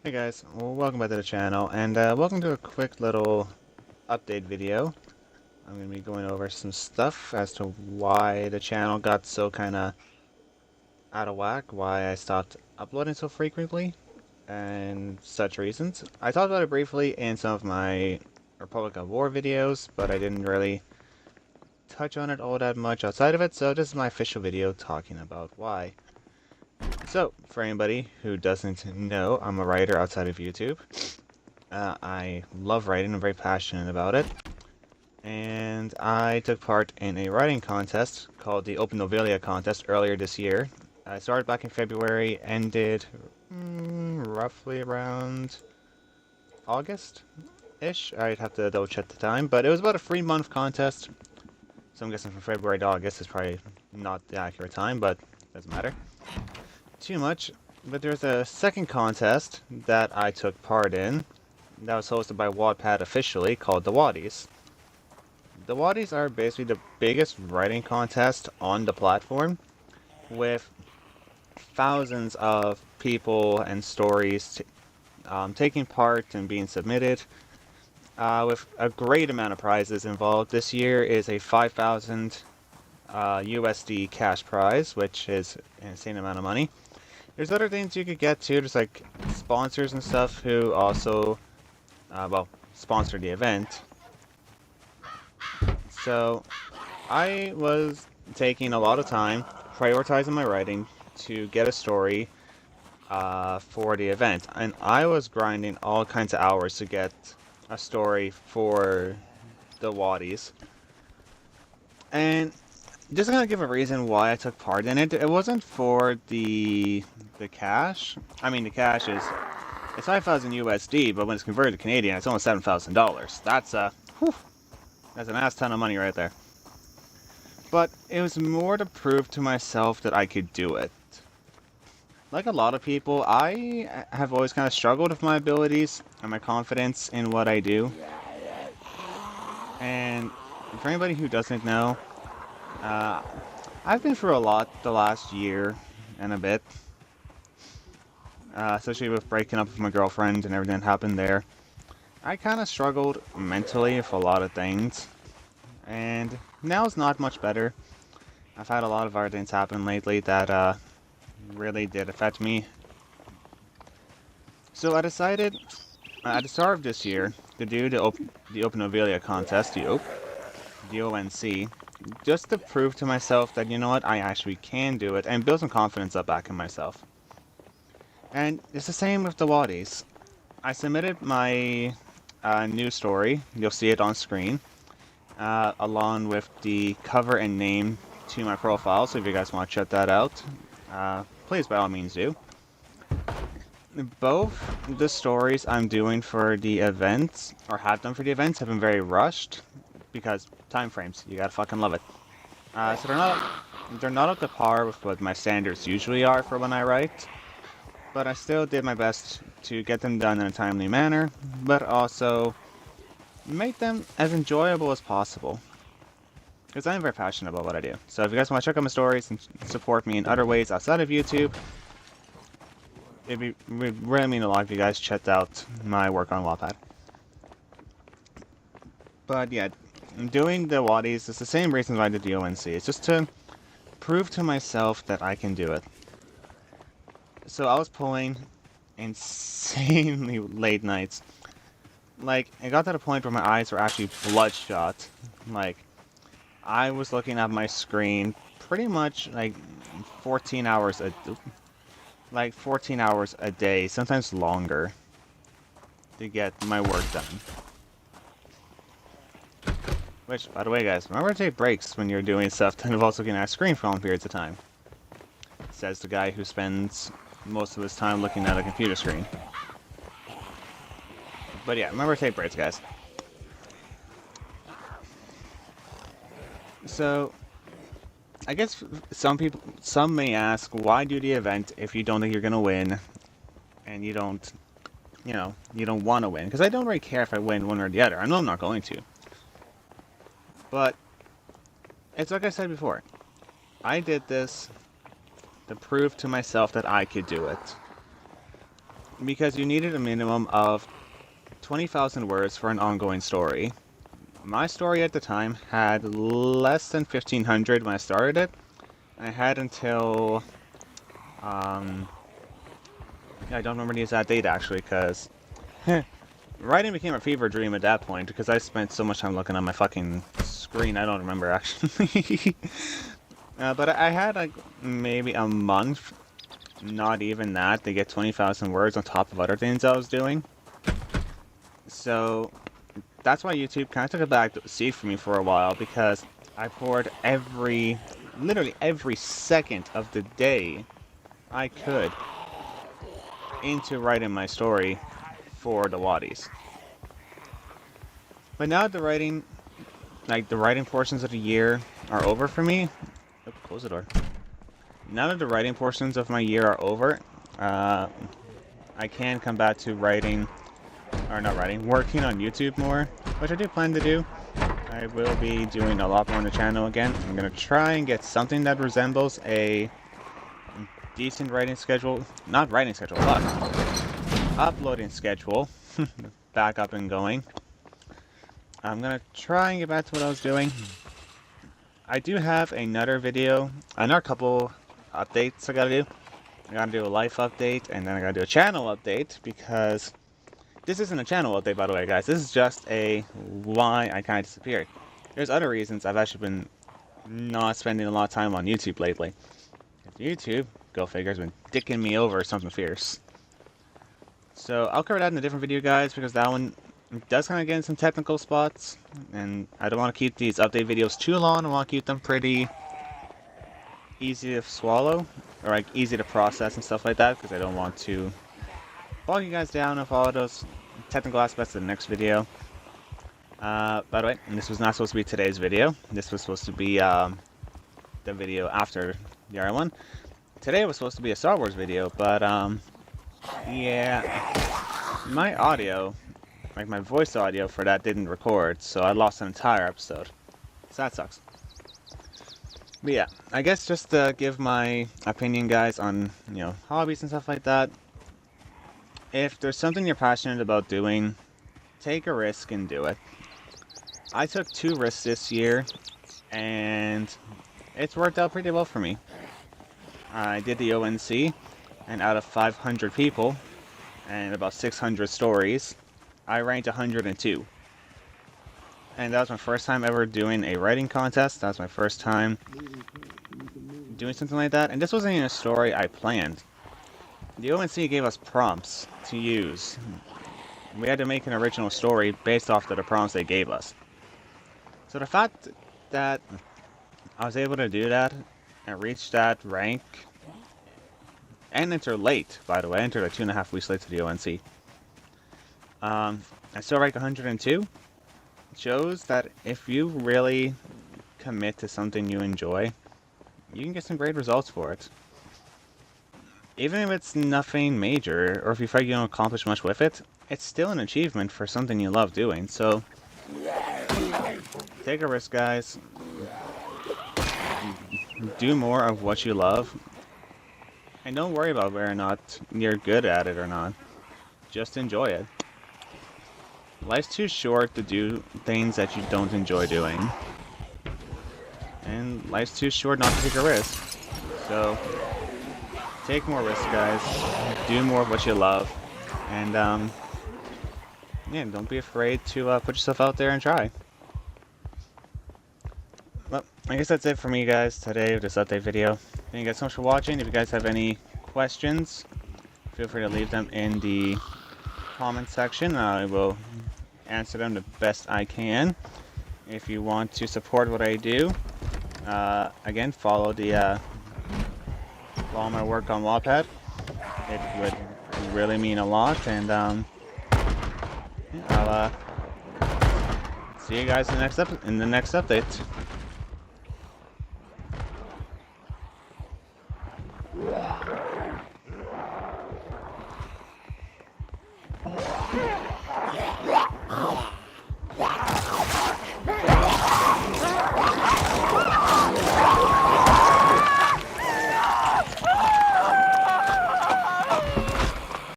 Hey guys, well, welcome back to the channel, and welcome to a quick little update video. I'm going to be going over some stuff as to why the channel got so kind of out of whack, why I stopped uploading so frequently, and such reasons. I talked about it briefly in some of my Republic of War videos, but I didn't really touch on it all that much outside of it, so this is my official video talking about why. So, for anybody who doesn't know, I'm a writer outside of YouTube. I love writing, I'm very passionate about it. And I took part in a writing contest called the Open Novelia contest earlier this year. I started back in February, ended roughly around August-ish. I'd have to double check the time, but it was about a 3-month contest. So I'm guessing from February to August is probably not the accurate time, but doesn't matter too much. But there's a second contest that I took part in that was hosted by Wattpad officially called the Waddies. The Waddies are basically the biggest writing contest on the platform, with thousands of people and stories taking part and being submitted, with a great amount of prizes involved. This year is a 5,000 USD cash prize, which is an insane amount of money. There's other things you could get too. There's like sponsors and stuff who also, well, sponsor the event. So I was taking a lot of time, prioritizing my writing to get a story for the event. And I was grinding all kinds of hours to get a story for the Waddies. And just gonna give a reason why I took part in it. It wasn't for the cash. I mean, the cash is it's 5,000 USD, but when it's converted to Canadian, it's almost $7,000. That's an ass ton of money right there. But it was more to prove to myself that I could do it. Like a lot of people, I have always kind of struggled with my abilities and my confidence in what I do. And for anybody who doesn't know, uh, I've been through a lot the last year and a bit. Especially with breaking up with my girlfriend and everything that happened there. I kind of struggled mentally with a lot of things. And now it's not much better. I've had a lot of other things happen lately that really did affect me. So I decided at the start of this year to do the Open Novelia contest, the ONC, just to prove to myself that, you know what, I actually can do it and build some confidence up back in myself. And it's the same with the Waddies. I submitted my new story, you'll see it on screen, along with the cover and name to my profile, so if you guys want to check that out, please by all means do. Both the stories I'm doing for the events, or have done for the events, have been very rushed, because time frames, you gotta fucking love it. So they're not up to par with what my standards usually are for when I write, but I still did my best to get them done in a timely manner, but also make them as enjoyable as possible. Because I'm very passionate about what I do. So if you guys want to check out my stories and support me in other ways outside of YouTube, would really mean a lot if you guys checked out my work on Wattpad. But yeah, doing the Waddies is the same reason why I did the ONC. It's just to prove to myself that I can do it. So I was pulling insanely late nights. Like, it got to the point where my eyes were actually bloodshot. Like, I was looking at my screen pretty much like 14 hours a 14 hours a day, sometimes longer, to get my work done. Which, by the way, guys, remember to take breaks when you're doing stuff that involves looking at a screen for long periods of time. Says the guy who spends most of his time looking at a computer screen. But yeah, remember to take breaks, guys. So, I guess some may ask, why do the event if you don't think you're gonna win, and you don't want to win? Because I don't really care if I win one or the other. I know I'm not going to. But, it's like I said before. I did this to prove to myself that I could do it. because you needed a minimum of 20,000 words for an ongoing story. My story at the time had less than 1,500 when I started it. I had until, I don't remember the exact date actually, because writing became a fever dream at that point, because I spent so much time looking at my fucking screen, I don't remember actually. But I had like maybe a month, not even that, to get 20,000 words on top of other things I was doing. So that's why YouTube kind of took a back seat for me for a while, because I poured literally every second of the day I could into writing my story for the Waddies. But now the writing portions of the year are over for me. Oh, close the door. Now that the writing portions of my year are over, I can come back to working on YouTube more, which I do plan to do. I will be doing a lot more on the channel again. I'm going to try and get something that resembles a decent writing schedule. Not writing schedule, but uploading schedule back up and going. I'm going to try and get back to what I was doing. I do have another couple updates I got to do. I got to do a life update, and then I got to do a channel update, because this isn't a channel update, by the way, guys. This is just why I kind of disappeared. There's other reasons I've actually been not spending a lot of time on YouTube lately. YouTube, go figure, has been dicking me over something fierce. So I'll cover that in a different video, guys, because that one does kind of get in some technical spots, and I don't want to keep these update videos too long. I want to keep them pretty easy to swallow, or like easy to process and stuff like that, because I don't want to bog you guys down with all those technical aspects of the next video. By the way, this was not supposed to be today's video. This was supposed to be the video after the other one. Today was supposed to be a Star Wars video, but yeah, my audio, like my voice audio for that, didn't record, so I lost an entire episode. So that sucks. But yeah, I guess just to give my opinion, guys, on, hobbies and stuff like that. If there's something you're passionate about doing, take a risk and do it. I took 2 risks this year, and it's worked out pretty well for me. I did the ONC, and out of 500 people, and about 600 stories, I ranked 102. And that was my first time ever doing a writing contest. That was my first time doing something like that, and this wasn't even a story I planned. The ONC gave us prompts to use. We had to make an original story based off of the prompts they gave us. So the fact that I was able to do that and reach that rank, and enter late, by the way, I entered like 2.5 weeks late to the ONC. I still rank 102. Shows that if you really commit to something you enjoy, you can get some great results for it. Even if it's nothing major, or if you feel like you don't accomplish much with it, it's still an achievement for something you love doing. So take a risk, guys. Do more of what you love. And don't worry about whether or not you're good at it or not. Just enjoy it. Life's too short to do things that you don't enjoy doing. And life's too short not to take a risk. So take more risks, guys. Do more of what you love. And yeah, don't be afraid to put yourself out there and try. Well, I guess that's it for me, guys, today with this update video. Thank you guys so much for watching. If you guys have any questions, feel free to leave them in the comment section. I will answer them the best I can. If you want to support what I do, again, follow my work on Wattpad. It would really mean a lot, and I'll see you guys in the next update. Yeah.